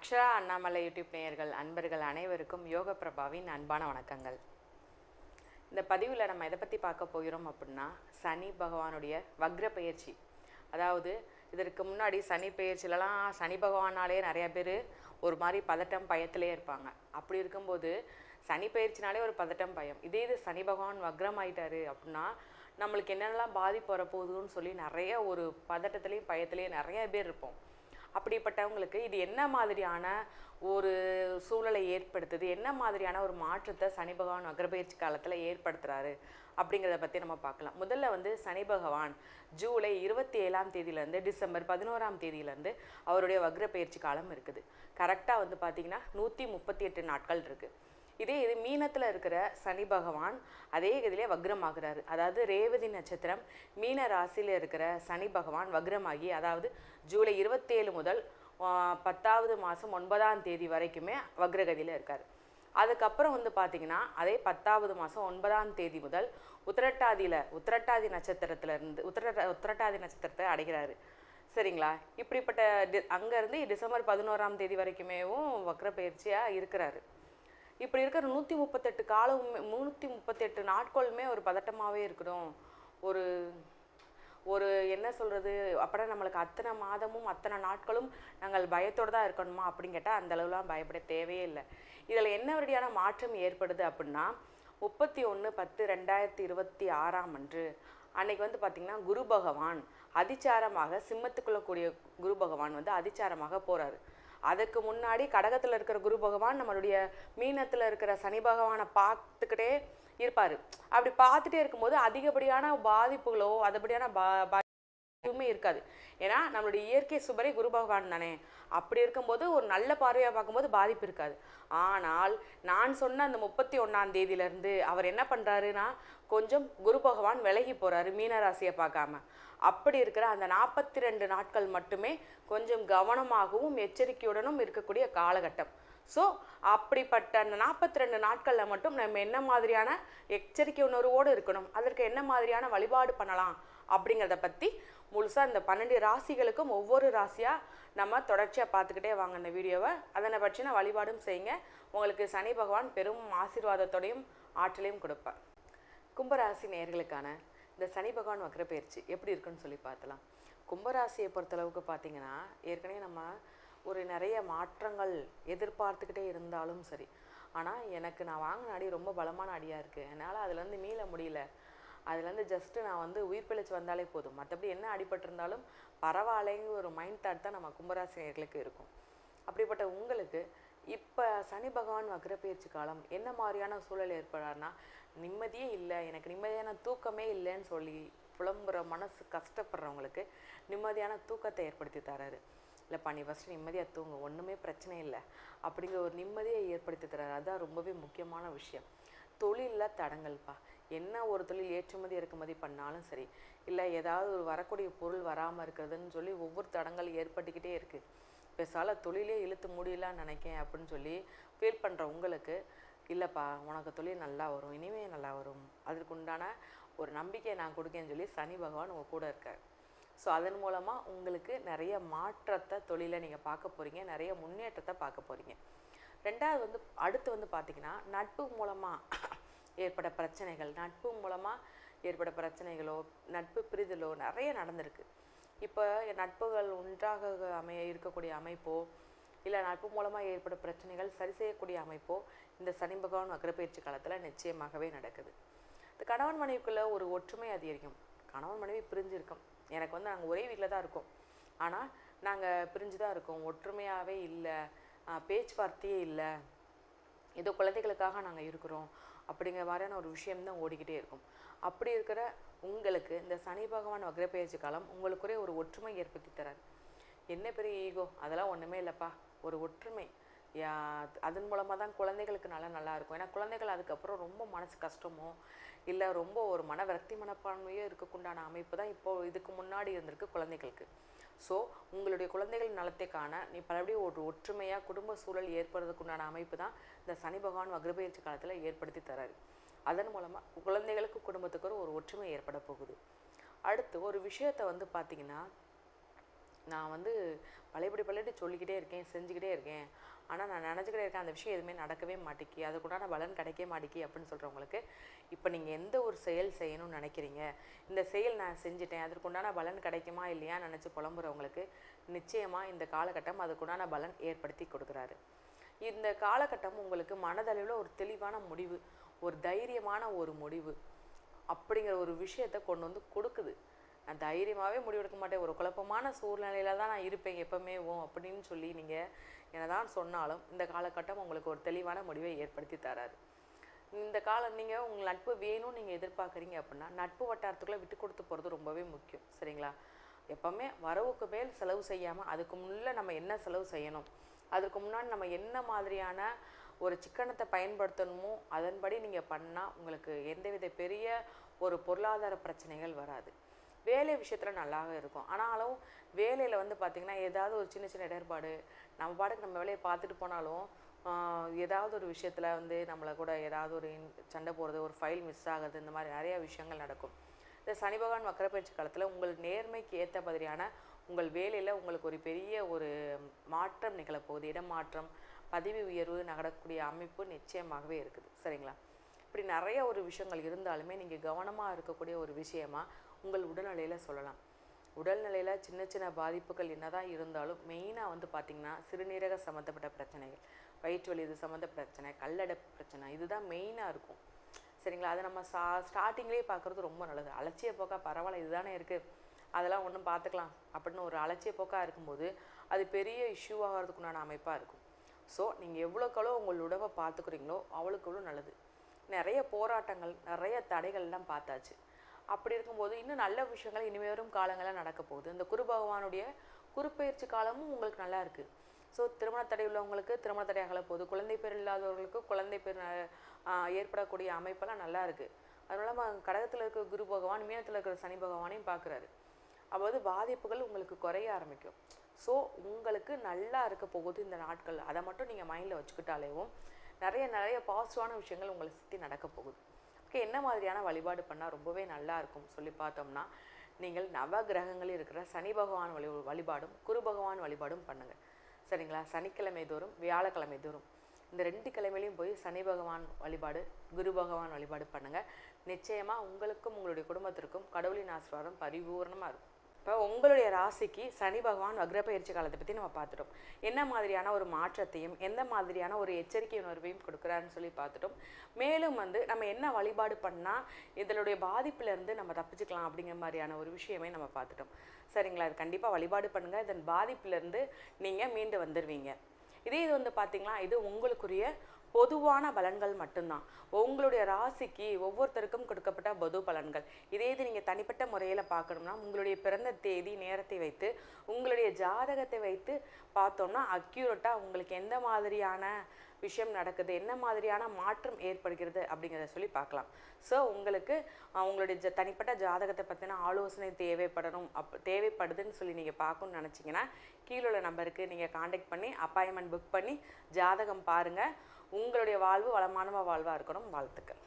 Akshara Annamalai YouTube நேயர்கள் அன்பர்கள் அனைவருக்கும் யோக பிரபாவின் அன்பான வணக்கங்கள். இந்த பதிவில் நம்ம எதை பற்றி பார்க்க போகிறோம் அப்படின்னா, சனி பகவானுடைய வக்ர பெயர்ச்சி. அதாவது இதற்கு முன்னாடி சனி பெயர்ச்சிலலாம் சனி பகவானாலே நிறையா பேர் ஒரு மாதிரி பதட்டம் பயத்திலே இருப்பாங்க. அப்படி இருக்கும்போது சனி பெயர்ச்சினாலே ஒரு பதட்டம் பயம். இது சனி பகவான் வக்ரம் ஆயிட்டாரு அப்படின்னா நம்மளுக்கு என்னென்னலாம் பாதிப்பு வரப்போகுதுன்னு சொல்லி நிறைய ஒரு பதட்டத்துலேயும் பயத்துலேயும் நிறைய பேர் இருப்போம். அப்படிப்பட்டவங்களுக்கு இது என்ன மாதிரியான ஒரு சூழலை ஏற்படுத்துது, என்ன மாதிரியான ஒரு மாற்றத்தை சனி பகவான் வக்ரபெயர்ச்சி காலத்தில் ஏற்படுத்துகிறாரு அப்படிங்கிறத பற்றி நம்ம பார்க்கலாம். முதல்ல சனி பகவான் ஜூலை 27ஆம் தேதியிலேருந்து டிசம்பர் 11ஆம் தேதியிலேருந்து அவருடைய வக்ரபெயர்ச்சி காலம் இருக்குது. கரெக்டாக பார்த்திங்கன்னா 138 நாட்கள் இருக்குது. இது மீனத்தில் இருக்கிற சனி பகவான் அதே இதிலே வக்ரமாகிறாரு. அதாவது ரேவதி நட்சத்திரம் மீன ராசியில் இருக்கிற சனி பகவான் வக்ரமாகி, அதாவது ஜூலை 27 முதல் 10வது மாதம் 9ஆம் தேதி வரைக்குமே வக்ரகதியில் இருக்கார். அதுக்கப்புறம் பார்த்திங்கன்னா அதே 10வது மாதம் 9ஆம் தேதி முதல் உத்திரட்டாதி நட்சத்திரத்திலேருந்து உத்திரட்டாதி நட்சத்திரத்தை அடைகிறாரு. சரிங்களா? இப்படிப்பட்ட அங்கேருந்து டிசம்பர் 11ஆம் தேதி வரைக்குமேவும் வக்ரப்பெயர்ச்சியாக இருக்கிறாரு. இப்படி இருக்கிற 138 நாட்களுமே ஒரு பதட்டமாகவே இருக்கணும். ஒரு என்ன சொல்கிறது, அப்புறம் நம்மளுக்கு அத்தனை மாதமும் அத்தனை நாட்களும் நாங்கள் பயத்தோடு தான் இருக்கணுமா அப்படின்னு கேட்டால் அந்த அளவுலாம் பயப்பட தேவையே இல்லை. இதில் என்ன வழியான மாற்றம் ஏற்படுது அப்படின்னா, 31/10/2026 அன்று அன்னைக்கு பார்த்திங்கன்னா குரு பகவான் அதிச்சாரமாக சிம்மத்துக்குள்ள கூடிய குரு பகவான் அதிச்சாரமாக போகிறாரு. அதுக்கு முன்னாடி கடகத்தில் இருக்கிற குரு பகவான் நம்மளுடைய மீனத்தில் இருக்கிற சனி பகவானை பார்த்துக்கிட்டே இருப்பார். அப்படி பார்த்துட்டே இருக்கும்போது அதிகப்படியான பாதிப்புகளோ அதுபடியான எதுவுமே இருக்காது. ஏன்னா நம்மளுடைய இயற்கை சுபரை குரு பகவான் தானே. அப்படி இருக்கும்போது ஒரு நல்ல பார்வையாக பார்க்கும்போது பாதிப்பு இருக்காது. ஆனால் நான் சொன்ன அந்த 31ஆம் தேதியிலேருந்து அவர் என்ன பண்ணுறாருன்னா, கொஞ்சம் குரு பகவான் விலகி போகிறாரு மீனராசியை பார்க்காம. அப்படி இருக்கிற அந்த 42 நாட்கள் மட்டுமே கொஞ்சம் கவனமாகவும் எச்சரிக்கையுடனும் இருக்கக்கூடிய காலகட்டம். ஸோ அப்படிப்பட்ட அந்த 42 நாட்களில் மட்டும் நம்ம என்ன மாதிரியான எச்சரிக்கை உணர்வோடு இருக்கணும், அதற்கு என்ன மாதிரியான வழிபாடு பண்ணலாம் அப்படிங்கிறத பற்றி முழுசாக இந்த 12 ராசிகளுக்கும் ஒவ்வொரு ராசியாக நம்ம தொடர்ச்சியாக பார்த்துக்கிட்டே வாங்க இந்த வீடியோவை. அதனை பற்றின வழிபாடும் செய்யுங்க. உங்களுக்கு சனி பகவான் பெரும் ஆசீர்வாதத்தோடையும் ஆற்றலையும் கொடுப்பார். கும்பராசி நேயர்களுக்கான இந்த சனி பகவான் வக்ரப்பெயர்ச்சி எப்படி இருக்குன்னு சொல்லி பார்த்தலாம். கும்பராசியை பொறுத்தளவுக்கு பார்த்திங்கன்னா, ஏற்கனவே நம்ம ஒரு நிறைய மாற்றங்கள் எதிர்பார்த்துக்கிட்டே இருந்தாலும் சரி, ஆனால் எனக்கு நான் வாங்கின அடி ரொம்ப பலமான அடியாக இருக்குது, என்னால் அதுலேருந்து மீள முடியல, அதுலேருந்து ஜஸ்ட்டு நான் உயிர் பிழைச்சி வந்தாலே போதும், மற்றபடி என்ன அடிபட்டிருந்தாலும் பரவாயில்லைங்கிற ஒரு மைண்ட் தாட் தான் நம்ம கும்பராசினியர்களுக்கு இருக்கும். அப்படிப்பட்ட உங்களுக்கு இப்போ சனி பகவான் வக்ரப்பெயர்ச்சி காலம் என்ன மாதிரியான சூழல் ஏற்படார்னா, நிம்மதியே இல்லை, எனக்கு நிம்மதியான தூக்கமே இல்லைன்னு சொல்லி புலம்புற மனசு கஷ்டப்படுறவங்களுக்கு நிம்மதியான தூக்கத்தை ஏற்படுத்தி தராரு. இல்லைப்பா நீ ஃபஸ்ட்டு நிம்மதியாக தூங்கு, ஒன்றுமே பிரச்சனை இல்லை அப்படிங்கிற ஒரு நிம்மதியை ஏற்படுத்தி தராரு. அதுதான் ரொம்பவே முக்கியமான விஷயம். தொழிலில் தடங்கள்ப்பா, என்ன ஒரு தொழில் ஏற்றுமதி இறக்குமதி பண்ணாலும் சரி, இல்லை ஏதாவது ஒரு வரக்கூடிய பொருள் வராமல் இருக்கிறதுன்னு சொல்லி ஒவ்வொரு தடங்கள் ஏற்பட்டுக்கிட்டே இருக்குது. பெருசால தொழிலே இழுத்து முடியலான்னு நினைக்கேன் அப்படின்னு சொல்லி ஃபீல் பண்ணுற உங்களுக்கு, இல்லைப்பா உனக்கு தொழில் நல்லா வரும், இனிமேல் நல்லா வரும், அதற்கு உண்டான ஒரு நம்பிக்கையை நான் கொடுக்கேன்னு சொல்லி சனி பகவான் உங்கள் கூட இருக்கார். ஸோ அதன் மூலமாக உங்களுக்கு நிறைய மாற்றத்தை தொழிலை நீங்கள் பார்க்க போகிறீங்க, நிறைய முன்னேற்றத்தை பார்க்க போகிறீங்க. ரெண்டாவது அடுத்து பார்த்திங்கன்னா, நட்பு மூலமாக ஏற்பட பிரச்சனைகள், நட்பு மூலமாக ஏற்பட பிரச்சனைகளோ நட்பு பிரிதலோ நிறைய நடந்திருக்கு. இப்போ நட்புகள் ஒன்றாக இருக்கக்கூடிய அமைப்போ, இல்லை நட்பு மூலமாக ஏற்பட பிரச்சனைகள் சரி செய்யக்கூடிய அமைப்போ இந்த சனி பகவான் வக்ரப்பெயர்ச்சி காலத்தில் நிச்சயமாகவே நடக்குது. இந்த கணவன் மனைவிக்குள்ளே ஒரு ஒற்றுமை அதிகரிக்கும். கணவன் மனைவி பிரிஞ்சிருக்கோம், எனக்கு நாங்கள் ஒரே வீட்டில் தான் இருக்கோம், ஆனால் நாங்கள் பிரிஞ்சு தான் இருக்கோம், ஒற்றுமையாகவே இல்லை, பேச்சுவார்த்தையே இல்லை, ஏதோ குழந்தைகளுக்காக நாங்கள் இருக்கிறோம் அப்படிங்கிற மாதிரியான ஒரு விஷயம்தான் ஓடிக்கிட்டே இருக்கும். அப்படி இருக்கிற உங்களுக்கு இந்த சனி பகவான் வக்ரப்பெயர்ச்சி காலம் உங்களுக்குரிய ஒரு ஒற்றுமை ஏற்படுத்தி தராரு. என்ன பெரிய ஈகோ, அதெல்லாம் ஒன்றுமே இல்லைப்பா, ஒரு ஒற்றுமை. அதன் மூலமாக தான் குழந்தைகளுக்கு நல்லா இருக்கும். ஏன்னா குழந்தைகள் அதுக்கப்புறம் ரொம்ப மனசு கஷ்டமோ இல்லை ரொம்ப ஒரு விரக்தி மனப்பான்மையோ இருக்கக்குண்டான அமைப்பு தான் இப்போது இதுக்கு முன்னாடி இருந்திருக்கு குழந்தைகளுக்கு. ஸோ உங்களுடைய குழந்தைகள் நலத்தை காண நீ பலபடியும் ஒரு ஒற்றுமையாக குடும்ப சூழல் ஏற்படுறதுக்குண்டான அமைப்பு தான் இந்த சனி பகவான் வக்ரப்பெயர்ச்சி காலத்தில் ஏற்படுத்தி தராரு. அதன் மூலமாக குழந்தைகளுக்கு குடும்பத்துக்கு ஒரு ஒற்றுமை ஏற்பட போகுது. அடுத்து ஒரு விஷயத்தை பார்த்திங்கன்னா, நான் வந்து பழையபடி சொல்லிக்கிட்டே இருக்கேன், செஞ்சுக்கிட்டே இருக்கேன். ஆனால் நான் நினச்சிக்கிட்டே இருக்கேன், அந்த விஷயம் எதுவுமே நடக்கவே மாட்டேங்கி, அதுக்குண்டான பலன் கிடைக்க மாட்டேங்கி அப்படின்னு சொல்கிறவங்களுக்கு, இப்போ நீங்கள் எந்த ஒரு செயல் செய்யணும்னு நினைக்கிறீங்க, இந்த செயல் நான் செஞ்சுட்டேன், அதற்குண்டான பலன் கிடைக்குமா இல்லையா நினச்சி புலம்புறவங்களுக்கு நிச்சயமாக இந்த காலகட்டம் அதுக்குண்டான பலன் ஏற்படுத்தி கொடுக்குறாரு. இந்த காலகட்டம் உங்களுக்கு மனதளவில் ஒரு தெளிவான முடிவு, ஒரு தைரியமான ஒரு முடிவு அப்படிங்கிற ஒரு விஷயத்தை கொண்டு வந்து கொடுக்குது. நான் தைரியமாகவே முடிவெடுக்க மாட்டேன், ஒரு குழப்பமான சூழ்நிலையில தான் நான் இருப்பேன் எப்பவுமேவும் அப்படின்னு சொல்லி நீங்கள் என்னதான் சொன்னாலும் இந்த காலகட்டம் உங்களுக்கு ஒரு தெளிவான முடிவை ஏற்படுத்தி தராரு. இந்த காலம் நீங்கள் உங்கள் நட்பு வேணும்னு நீங்கள் எதிர்பார்க்குறீங்க அப்படின்னா நட்பு வட்டாரத்துக்குள்ளே விட்டு கொடுத்து போகிறது ரொம்பவே முக்கியம். சரிங்களா? எப்போவுமே வரவுக்கு மேல் செலவு செய்யாமல் அதுக்கு முன்னே நம்ம என்ன செலவு செய்யணும், அதுக்கு முன்னாடி நம்ம என்ன மாதிரியான ஒரு சிக்கனத்தை பயன்படுத்தணுமோ அதன்படி நீங்கள் பண்ணால் உங்களுக்கு எந்தவித பெரிய ஒரு பொருளாதார பிரச்சனைகள் வராது. வேலை விஷயத்தில் நல்லாவே இருக்கும். ஆனாலும் வேலையில் வந்து பார்த்திங்கன்னா ஏதாவது ஒரு சின்ன சின்ன இடர்பாடு, நம்ம பாட்டுக்கு நம்ம வேலையை பார்த்துட்டு போனாலும் ஏதாவது ஒரு விஷயத்தில் வந்து நம்மளை கூட ஏதாவது ஒரு சண்டை போடுறது, ஒரு ஃபைல் மிஸ் ஆகுது, இந்த மாதிரி நிறையா விஷயங்கள் நடக்கும். இந்த சனி பகவான் வக்கரப்பயிற்சி காலத்தில் உங்கள் நேர்மைக்கு ஏற்ற மாதிரியான உங்கள் வேலையில் உங்களுக்கு ஒரு பெரிய ஒரு மாற்றம் நிகழப்போகுது. இடமாற்றம், பதவி உயர்வு நடக்கக்கூடிய அமைப்பு நிச்சயமாகவே இருக்குது. சரிங்களா? இப்படி நிறைய ஒரு விஷயங்கள் இருந்தாலுமே நீங்கள் கவனமாக இருக்கக்கூடிய ஒரு விஷயமா உங்கள் உடல்நிலையில் சொல்லலாம். உடல்நிலையில் சின்ன சின்ன பாதிப்புகள் என்னதான் இருந்தாலும் மெயினாக வந்து பார்த்திங்கன்னா சிறுநீரக சம்மந்தப்பட்ட பிரச்சனைகள், வயிற்று வலி இது சம்மந்த பிரச்சனை, கல்லடைப்பு பிரச்சனை, இதுதான் மெயினாக இருக்கும். சரிங்களா? அதை நம்ம ஸ்டார்டிங்லேயே பார்க்குறது ரொம்ப நல்லது. அலட்சிய போக்கா பரவாயில்ல இதுதானே இருக்குது, அதெல்லாம் ஒன்றும் பார்த்துக்கலாம் அப்படின்னு ஒரு அலட்சிய போக்காக இருக்கும்போது அது பெரிய இஷ்யூ ஆகிறதுக்குண்டான அமைப்பாக இருக்கும். ஸோ நீங்கள் எவ்வளோக்களோ உங்கள் உடம்பை பார்த்துக்குறீங்களோ அவ்வளோக்கு நல்லது. நிறைய போராட்டங்கள், நிறைய தடைகள்லாம் பார்த்தாச்சு. அப்படி இருக்கும்போது இன்னும் நல்ல விஷயங்கள் இனிமேலும் காலங்கள்லாம் நடக்க போகுது. இந்த குரு பகவானுடைய குருப்பெயர்ச்சி காலமும் உங்களுக்கு நல்லா இருக்குது. ஸோ திருமண தடை உள்ளவங்களுக்கு திருமண தடை ஆகல போகுது, குழந்தை பேர் இல்லாதவர்களுக்கு குழந்தை பேர் ஏற்படக்கூடிய அமைப்பெல்லாம் நல்லா இருக்குது. அதுவும் இல்லாமல் கடகத்தில் இருக்கிற குரு பகவான் மீனத்தில் இருக்கிற சனி பகவானையும் பார்க்குறாரு. அப்போது பாதிப்புகள் உங்களுக்கு குறைய ஆரம்பிக்கும். ஸோ உங்களுக்கு நல்லா இருக்க போகுது இந்த நாட்கள். அதை மட்டும் நீங்கள் மைண்டில் வச்சுக்கிட்டாலேவும் நிறைய பாசிட்டிவான விஷயங்கள் உங்களை சுற்றி நடக்க போகுது. ஓகே, என்ன மாதிரியான வழிபாடு பண்ணால் ரொம்பவே நல்லா இருக்கும் சொல்லி பார்த்தோம்னா, நீங்கள் நவ கிரகங்களில் இருக்கிற சனி பகவான் வழிபாடும் குரு பகவான் வழிபாடும் பண்ணுங்கள். சரிங்களா? சனிக்கிழமை தோறும் வியாழக்கிழமை தோறும் இந்த 2 கிழமையிலையும் போய் சனி பகவான் வழிபாடு குரு பகவான் வழிபாடு பண்ணுங்கள். நிச்சயமாக உங்களுக்கும் உங்களுடைய குடும்பத்திற்கும் கடவுளின் ஆசீர்வாதம் பரிபூர்ணமாக இருக்கும். இப்போ உங்களுடைய ராசிக்கு சனி பகவான் வக்ரப்பெயர்ச்சி காலத்தை பற்றி நம்ம பார்த்துட்டோம். என்ன மாதிரியான ஒரு மாற்றத்தையும் எந்த மாதிரியான ஒரு எச்சரிக்கை உணர்வையும் கொடுக்குறாருன்னு சொல்லி பார்த்துட்டோம். மேலும் வந்து நம்ம என்ன வழிபாடு பண்ணால் இதனுடைய பாதிப்புலேருந்து நம்ம தப்பிச்சுக்கலாம் அப்படிங்கிற மாதிரியான ஒரு விஷயமே நம்ம பார்த்துட்டோம். சரிங்களா? இது கண்டிப்பாக வழிபாடு பண்ணுங்கள். இதன் பாதிப்புலேருந்து நீங்கள் மீண்டு வந்துடுவீங்க. இது வந்து பார்த்திங்களா, இது உங்களுக்குரிய பொதுவான பலன்கள் மட்டும்தான். உங்களுடைய ராசிக்கு ஒவ்வொருத்தருக்கும் கொடுக்கப்பட்ட பொது பலன்கள். இது நீங்கள் தனிப்பட்ட முறையில் பார்க்கணும்னா உங்களுடைய பிறந்த தேதி நேரத்தை வைத்து உங்களுடைய ஜாதகத்தை வைத்து பார்த்தோம்னா அக்யூரேட்டாக உங்களுக்கு எந்த மாதிரியான விஷயம் நடக்குது, என்ன மாதிரியான மாற்றம் ஏற்படுகிறது அப்படிங்கிறத சொல்லி பார்க்கலாம். ஸோ உங்களுக்கு உங்களுடைய தனிப்பட்ட ஜாதகத்தை பற்றின ஆலோசனை தேவைப்படுதுன்னு சொல்லி நீங்கள் பார்க்கணும்னு நினச்சிங்கன்னா கீழே உள்ள நம்பருக்கு நீங்கள் காண்டாக்ட் பண்ணி அப்பாயின்மெண்ட் புக் பண்ணி ஜாதகம் பாருங்கள். உங்களுடைய வாழ்வு வளமான வாழ்வாக இருக்கணும். வாழ்த்துக்கள்.